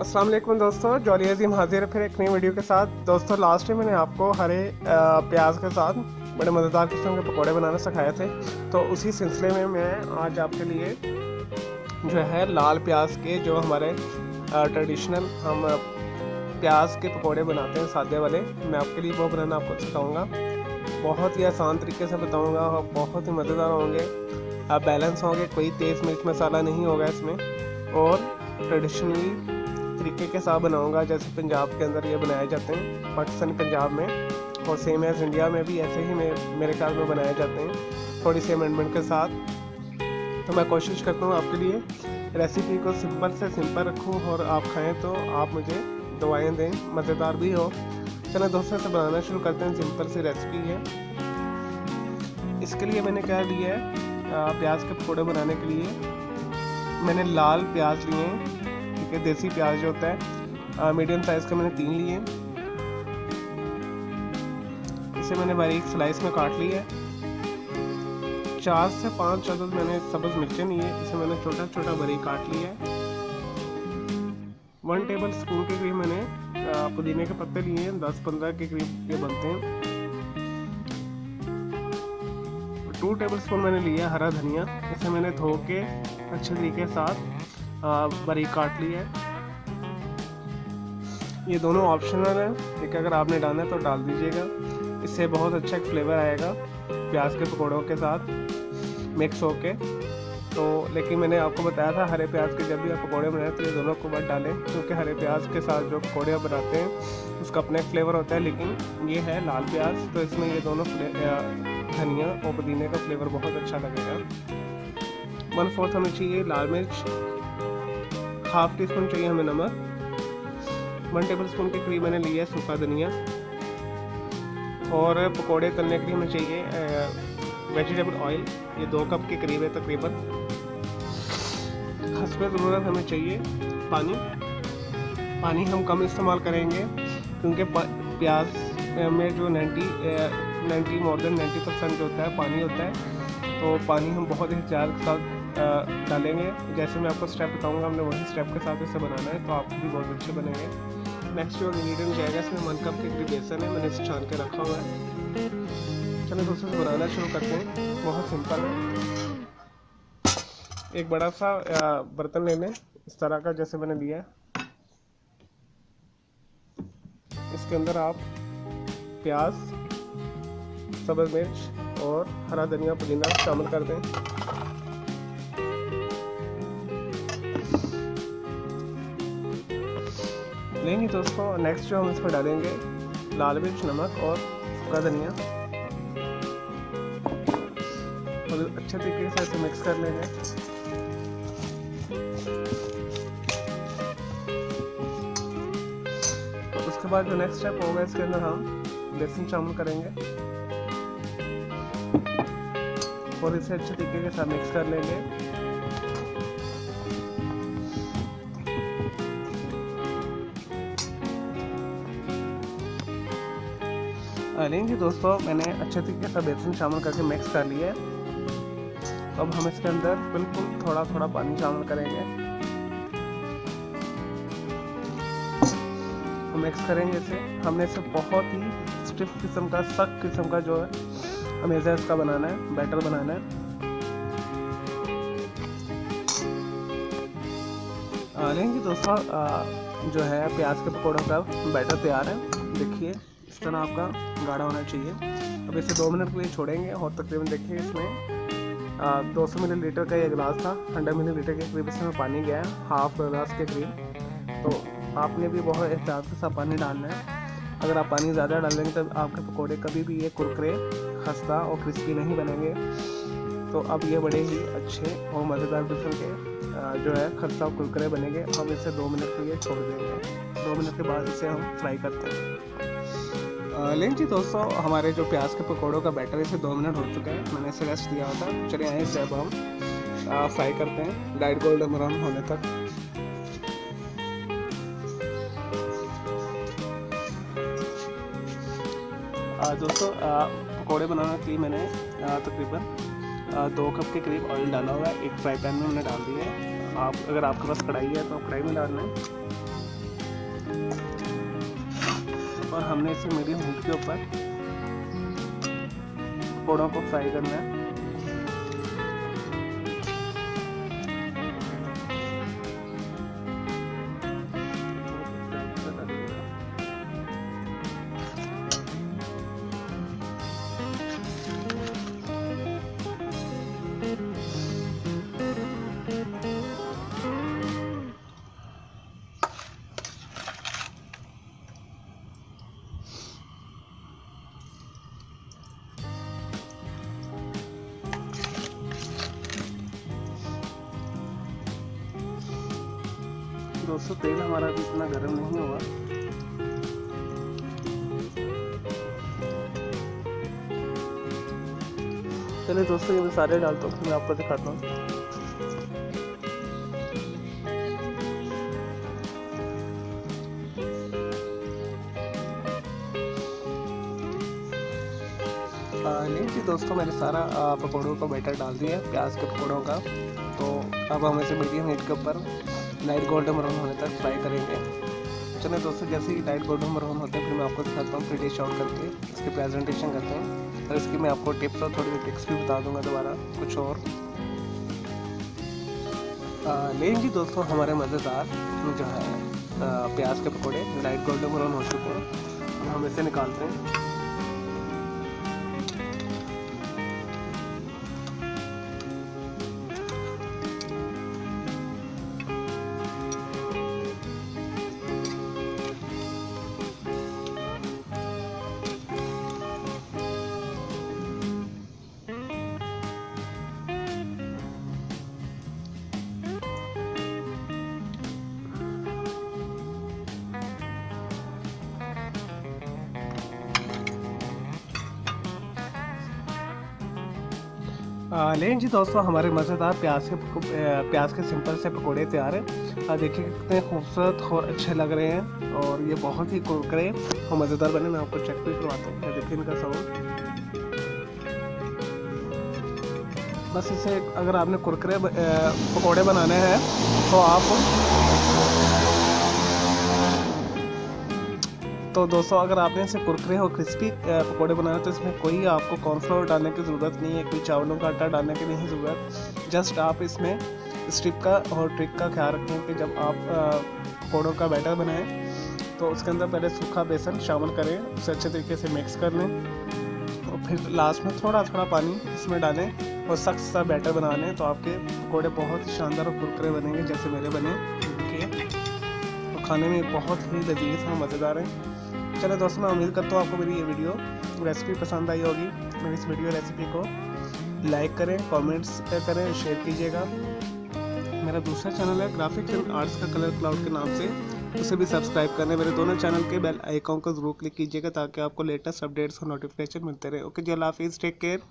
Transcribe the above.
अस्सलाम वालेकुम दोस्तों, जॉली अजीम हाजिर है फिर एक नई वीडियो के साथ। दोस्तों लास्ट में मैंने आपको हरे प्याज के साथ बड़े मज़ेदार किस्म के पकौड़े बनाना सिखाए थे, तो उसी सिलसिले में मैं आज आपके लिए जो है लाल प्याज के जो हमारे ट्रेडिशनल हम प्याज के पकौड़े बनाते हैं सादे वाले, मैं आपके लिए वो बनाना आपको सिखाऊंगा। बहुत ही आसान तरीके से बताऊंगा और बहुत ही मज़ेदार होंगे, बैलेंस होंगे, कोई तेज़ मिर्च मसाला नहीं होगा इसमें, और ट्रेडिशनली तरीके के साथ बनाऊंगा जैसे पंजाब के अंदर ये बनाए जाते हैं, पाकिस्तानी पंजाब में, और सेम एज इंडिया में भी ऐसे ही मेरे ख्याल में बनाए जाते हैं, थोड़ी सी अमेंडमेंट के साथ। तो मैं कोशिश करता हूँ आपके लिए रेसिपी को सिंपल से सिंपल रखूँ और आप खाएँ तो आप मुझे दुआएं दें, मज़ेदार भी हो। चलो दोस्तों से बनाना शुरू करते हैं। सिंपल सी रेसिपी है। इसके लिए मैंने क्या लिया है, प्याज के पकौड़े बनाने के लिए मैंने लाल प्याज लिए हैं, ठीक है, देसी प्याज जो होता है, मीडियम साइज़ का मैंने 3 लिए। इसे मैंने बारीक स्लाइस में काट लिया है। 4 से 5 अदद मैंने सब्ज़ मिर्चें लिए, इसे मैंने छोटा छोटा बारीक काट लिया है। 1 टेबल स्पून के करीब मैंने पुदीने के पत्ते लिए हैं, 10-15 के करीब ये बनते हैं। 2 टेबल स्पून मैंने लिया हरा धनिया, इसे मैंने धो के अच्छे तरीके के साथ बारीक काट लिया है। ये दोनों ऑप्शनल है, ठीक है, अगर आपने डालना है तो डाल दीजिएगा, इससे बहुत अच्छा एक फ्लेवर आएगा प्याज के पकौड़ों के साथ मिक्स होके। तो लेकिन मैंने आपको बताया था हरे प्याज के जब भी आप पकौड़े बनाएं तो ये दोनों को मत डालें, क्योंकि हरे प्याज के साथ जो पकौड़े आप बनाते हैं उसका अपना एक फ्लेवर होता है, लेकिन ये है लाल प्याज तो इसमें ये दोनों धनिया और पुदीने का फ्लेवर बहुत अच्छा लगेगा। 1/4 हमें चाहिए लाल मिर्च, 1/2 टीस्पून चाहिए हमें नमक, 1 टेबल स्पून के करीब मैंने लिया सूखा धनिया, और पकोड़े तलने के लिए हमें चाहिए वेजिटेबल ऑयल, ये 2 कप के करीब है तकरीबन। हस्बे ज़रूरत हमें चाहिए पानी हम कम इस्तेमाल करेंगे, क्योंकि प्याज में जो 90 मोर देन 90% जो होता है पानी होता है, तो पानी हम बहुत ही ज़्यादा के साथ डालेंगे। जैसे मैं आपको स्टेप बताऊंगा हमने वही स्टेप के साथ इसे बनाना है, तो आपको भी बहुत अच्छे बनेंगे। नेक्स्ट जो इंग्रेडिएंट जाएगा इसमें 1 कप के करीब बेसन है, मैंने इसे छान के रखा हुआ है। चलो दोस्तों से बनाना शुरू करते हैं। बहुत सिंपल है। एक बड़ा सा बर्तन ले लें इस तरह का जैसे मैंने लिया है, इसके अंदर आप प्याज, सब्ज़ मिर्च और हरा धनिया पुदीना शामिल कर दें। लेंगे दोस्तों, नेक्स्ट जो हम इसमें डालेंगे लाल मिर्च, नमक और सूखा धनिया, और अच्छे तरीके से इसे मिक्स कर लेंगे। तो उसके बाद जो नेक्स्ट स्टेप होगा इसके अंदर हम बेसन शामिल करेंगे और इसे अच्छे तरीके के साथ मिक्स कर लेंगे। लेंगे दोस्तों, मैंने अच्छे तरीके से बेसन शामिल करके मिक्स कर लिया है। अब हम इसके अंदर बिल्कुल थोड़ा थोड़ा पानी शामिल करेंगे, हम मिक्स करेंगे इसे। हमने इसे बहुत ही स्टिफ किस्म का, सख्त किस्म का जो है हमें इसका बनाना है, बैटर बनाना है। लेंगे दोस्तों, जो है प्याज के पकौड़ों का बैटर तैयार है। देखिए इस तरह आपका गाढ़ा होना चाहिए। अब इसे 2 मिनट के लिए छोड़ेंगे, और तकरीबन देखिए इसमें 200 मिलीलीटर का ये गिलास था, 100 मिलीलीटर के करीब इसमें पानी गया है, हाफ गिलास के करीब। तो आपने भी बहुत एहतियात के साथ पानी डालना है। अगर आप पानी ज़्यादा डालेंगे तो आपके पकौड़े कभी भी ये कुरकुरे, खस्ता और क्रिस्पी नहीं बनेंगे। तो अब ये बड़े ही अच्छे और मज़ेदार किस्म के जो है खस्ता और कुरकुरे बनेंगे। हम इसे 2 मिनट के लिए छोड़ देंगे। 2 मिनट के बाद इसे हम फ्राई करते हैं। लेकिन जी दोस्तों, हमारे जो प्याज के पकौड़ों का बैटर है इसे 2 मिनट हो चुका है, मैंने इसे रेस्ट दिया था। चलिए आए इसे अब हम फ्राई करते हैं लाइट गोल्डन ब्राउन होने तक। दोस्तों पकौड़े बनाने के लिए मैंने तकरीबन 2 कप के करीब ऑयल डाला हुआ है, एक फ्राई पैन में मैंने डाल दिया है। आप अगर आपके पास कढ़ाई है तो आप कढ़ाई में डालना है। और हमने इसे मीडियम हीट के ऊपर पकौड़ों को फ्राई करना है। दोस्तों तेल हमारा अभी इतना गर्म नहीं हुआ। चलिए दोस्तों ये मैं सारे डालता हूँ, फिर मैं आपको दिखाता हूँ। लीजिए दोस्तों मैंने सारा पकौड़ों का बैटर डाल दिया है, प्याज के पकौड़ों का। तो अब हम इसे मीडियम हीट के ऊपर लाइट गोल्डन ब्राउन होने तक फ्राई करेंगे। चलिए दोस्तों जैसे ही लाइट गोल्डन ब्राउन होते हैं फिर मैं आपको दिखाता हूँ, फिर डिश आउट करके इसकी प्रेजेंटेशन करते हैं। और इसकी मैं आपको टिप्स और थोड़ी ट्रिक्स भी बता दूंगा दोबारा कुछ और। लेकिन दोस्तों हमारे मज़ेदार जो है प्याज के पकौड़े लाइट गोल्डन ब्राउन हो चुके हैं। अब हम इसे निकालते हैं। लेकिन जी दोस्तों हमारे मज़ेदार प्याज के सिंपल से पकोड़े तैयार हैं। देखिए कितने खूबसूरत और अच्छे लग रहे हैं और ये बहुत ही कुरकुरे और मज़ेदार बने। मैं आपको चेक भी करवाता हूँ। देखिए इनका साउंड। बस इसे अगर आपने कुरकुरे पकोड़े बनाने हैं तो दोस्तों अगर आपने इसे कुरकुरे और क्रिस्पी पकोड़े बनाए तो इसमें कोई आपको कॉर्नफ्लोर डालने की ज़रूरत नहीं है, कोई चावलों का आटा डालने की नहीं ज़रूरत। जस्ट आप इसमें इस टिप का और ट्रिक का ख्याल रखें कि जब आप पकोड़ों का बैटर बनाएं तो उसके अंदर पहले सूखा बेसन शामिल करें, उसे अच्छे तरीके से मिक्स कर लें और फिर लास्ट में थोड़ा थोड़ा पानी इसमें डालें और सख्त सा बैटर बना लें। तो आपके पकोड़े बहुत ही शानदार और कुरकुरे बनेंगे जैसे मेरे बने। देखिए और खाने में बहुत ही लजीज और मज़ेदार है। चलो दोस्तों मैं उम्मीद करता हूँ आपको मेरी ये वीडियो रेसिपी पसंद आई होगी। मेरी इस वीडियो रेसिपी को लाइक करें, कमेंट्स करें, शेयर कीजिएगा। मेरा दूसरा चैनल है ग्राफिक्स एंड आर्ट्स का कलर क्लाउड के नाम से, उसे भी सब्सक्राइब करने। मेरे दोनों चैनल के बेल आइकॉन को जरूर क्लिक कीजिएगा ताकि आपको लेटेस्ट अपडेट्स और नोटिफिकेशन मिलते रहे। ओके जी, अल्लाह हाफिज़, टेक केयर।